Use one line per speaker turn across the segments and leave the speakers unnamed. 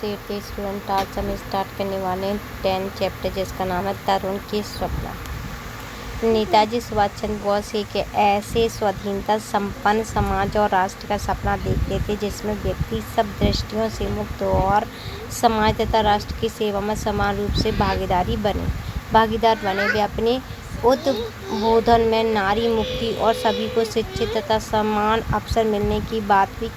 से 8th student. आज हम स्टार्ट करने वाले हैं 10th चैप्टर जिसका नाम है तरुण के स्वप्न। नेताजी सुभाष चंद्र बोस एक ऐसे स्वाधीनता संपन्न समाज और राष्ट्र का सपना देखते थे जिसमें व्यक्ति सब दृष्टियों से मुक्त हो और समाज तथा राष्ट्र की सेवा में समान रूप से भागीदार बने। वे अपने उद्बोधन में नारी मुक्ति और सभी को शिक्षित तथा समान अवसर मिलने की बात भी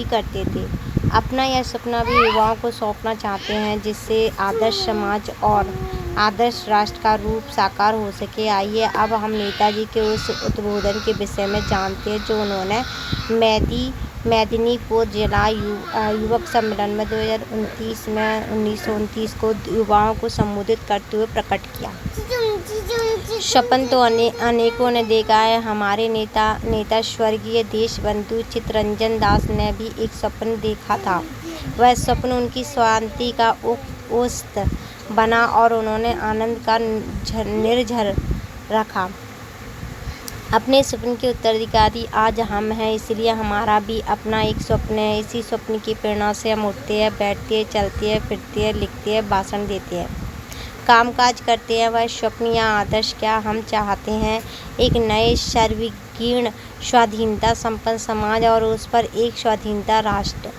करते थे। अपना यह सपना भी युवाओं को सौंपना चाहते हैं जिससे आदर्श समाज और आदर्श राष्ट्र का रूप साकार हो सके। आइए अब हम नेताजी के उस उद्बोधन के विषय में जानते हैं जो उन्होंने मेदिनीपुर जिला युवक सम्मेलन में 1929 को युवाओं को संबोधित करते हुए प्रकट किया। स्वप्न तो अनेकों ने देखा है। हमारे नेता स्वर्गीय देशबंधु चित्तरंजन दास ने भी एक स्वप्न देखा था। वह स्वप्न उनकी शांति का औसत बना और उन्होंने आनंद का निर्झर रखा। अपने स्वप्न के उत्तराधिकारी आज हम हैं, इसलिए हमारा भी अपना एक स्वप्न है। इसी स्वप्न की प्रेरणा से हम उठते हैं, बैठते हैं, चलते हैं, फिरते हैं, लिखते हैं, भाषण देते हैं, कामकाज करते हैं। वह स्वप्न या आदर्श क्या हम चाहते हैं? एक नए सर्वगुण स्वाधीनता संपन्न समाज और उस पर एक स्वाधीनता राष्ट्र।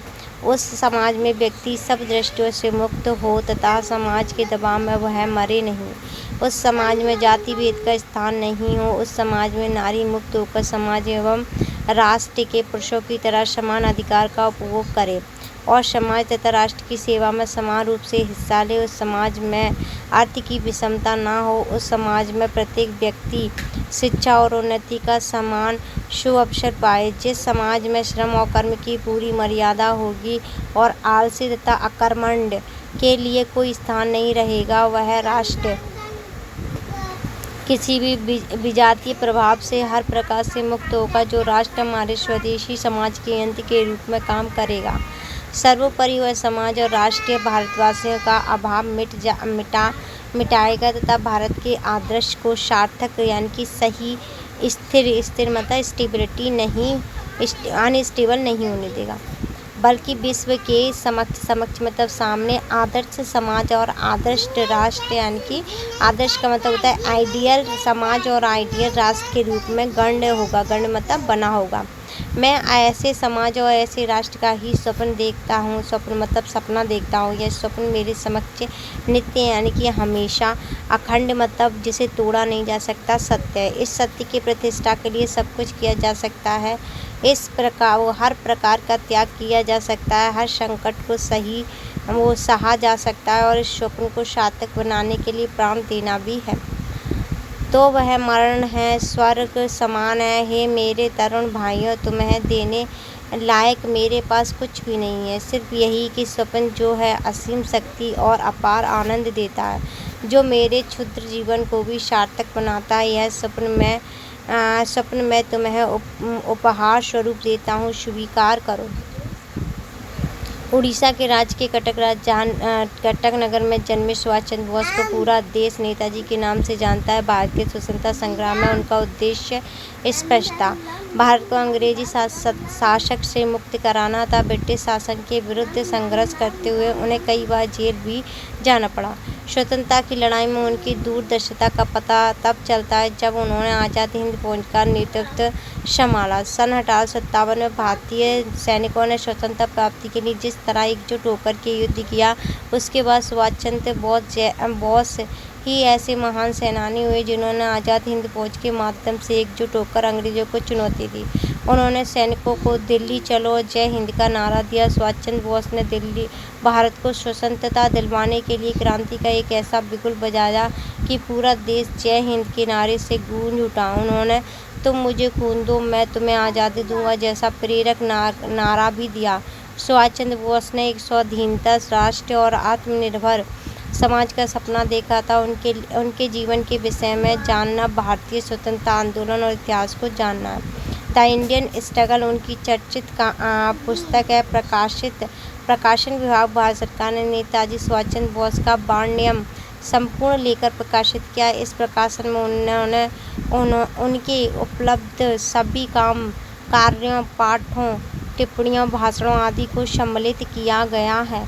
उस समाज में व्यक्ति सब दृष्टियों से मुक्त हो तथा समाज के दबाव में वह मरे नहीं। उस समाज में जाति भेद का स्थान नहीं हो। उस समाज में नारी मुक्त होकर समाज एवं राष्ट्र के पुरुषों की तरह समान अधिकार का उपभोग करे और समाज तथा राष्ट्र की सेवा में समान रूप से हिस्सा ले। उस समाज में अर्थ की विषमता न हो। उस समाज में प्रत्येक व्यक्ति शिक्षा और उन्नति का समान सुअवसर पाए। जिस समाज में श्रम और कर्म की पूरी मर्यादा होगी और आलसी तथा अकर्मण्य के लिए कोई स्थान नहीं रहेगा, वह राष्ट्र किसी भी विजातीय प्रभाव से हर प्रकार से मुक्त होगा। जो राष्ट्र हमारे स्वदेशी समाज के यंत्र के रूप में काम करेगा। सर्वोपरि वह समाज और राष्ट्रीय भारतवासियों का अभाव मिटाएगा तथा भारत के आदर्श को सार्थक यानी कि सही स्थिर मतलब स्टेबिलिटी नहीं अनस्टेबल नहीं होने देगा, बल्कि विश्व के समक्ष मतलब सामने आदर्श समाज और आदर्श राष्ट्र यानी कि आदर्श का मतलब होता है आइडियल समाज और आइडियल राष्ट्र के रूप में गण्य होगा। गण्य मतलब बना होगा। मैं ऐसे समाज और ऐसे राष्ट्र का ही स्वप्न देखता हूँ। स्वप्न मतलब सपना देखता हूँ। यह स्वप्न मेरे समक्ष नित्य यानी कि हमेशा अखंड मतलब जिसे तोड़ा नहीं जा सकता सत्य है। इस सत्य की प्रतिष्ठा के लिए सब कुछ किया जा सकता है। इस प्रकार हर प्रकार का त्याग किया जा सकता है। हर संकट को सहा जा सकता है और इस स्वप्न को सार्थक बनाने के लिए प्राण देना भी है तो वह मरण है, स्वर्ग समान है। हे मेरे तरुण भाइयों, तुम्हें देने लायक मेरे पास कुछ भी नहीं है, सिर्फ यही कि स्वप्न जो है असीम शक्ति और अपार आनंद देता है, जो मेरे क्षुद्र जीवन को भी सार्थक बनाता है। यह स्वप्न मैं तुम्हें उपहार स्वरूप देता हूँ, स्वीकार करो। उड़ीसा के राज्य के कटक नगर में जन्मे सुभाष चंद्र बोस को पूरा देश नेताजी के नाम से जानता है। भारत के स्वतंत्रता संग्राम में उनका उद्देश्य स्पष्ट था। भारत को अंग्रेजी शासक से मुक्त कराना था। ब्रिटिश शासन के विरुद्ध संघर्ष करते हुए उन्हें कई बार जेल भी जाना पड़ा। स्वतंत्रता की लड़ाई में उनकी दूरदर्शिता का पता तब चलता है जब उन्होंने आज़ाद हिंद फौज का नेतृत्व संभाला। सन 1857 में भारतीय सैनिकों ने स्वतंत्रता प्राप्ति के लिए जिस तरह एकजुट होकर के युद्ध किया, उसके बाद सुभाष चंद्र बोस ही ऐसे महान सेनानी हुए जिन्होंने आज़ाद हिंद फौज के माध्यम से एकजुट होकर अंग्रेजों को चुनौती दी। उन्होंने सैनिकों को दिल्ली चलो जय हिंद का नारा दिया। सुभाष चंद्र बोस ने भारत को स्वतंत्रता दिलवाने के लिए क्रांति का एक ऐसा बिगुल बजाया कि पूरा देश जय हिंद के नारे से गूंज उठा। उन्होंने तुम मुझे खून दो मैं तुम्हें आज़ादी दूंगा जैसा प्रेरक नारा भी दिया। सुभाष चंद्र बोस ने एक स्वाधीनता राष्ट्र और आत्मनिर्भर समाज का सपना देखा था। उनके जीवन के विषय में जानना भारतीय स्वतंत्रता आंदोलन और इतिहास को जानना है। द इंडियन स्ट्रगल उनकी चर्चित पुस्तक है। प्रकाशन विभाग भारत सरकार ने नेताजी सुभाष चंद्र बोस का वाङ्मय संपूर्ण लेकर प्रकाशित किया। इस प्रकाशन में उन्होंने उनके उपलब्ध सभी कार्यों पाठों टिप्पणियों भाषणों आदि को सम्मिलित किया गया है।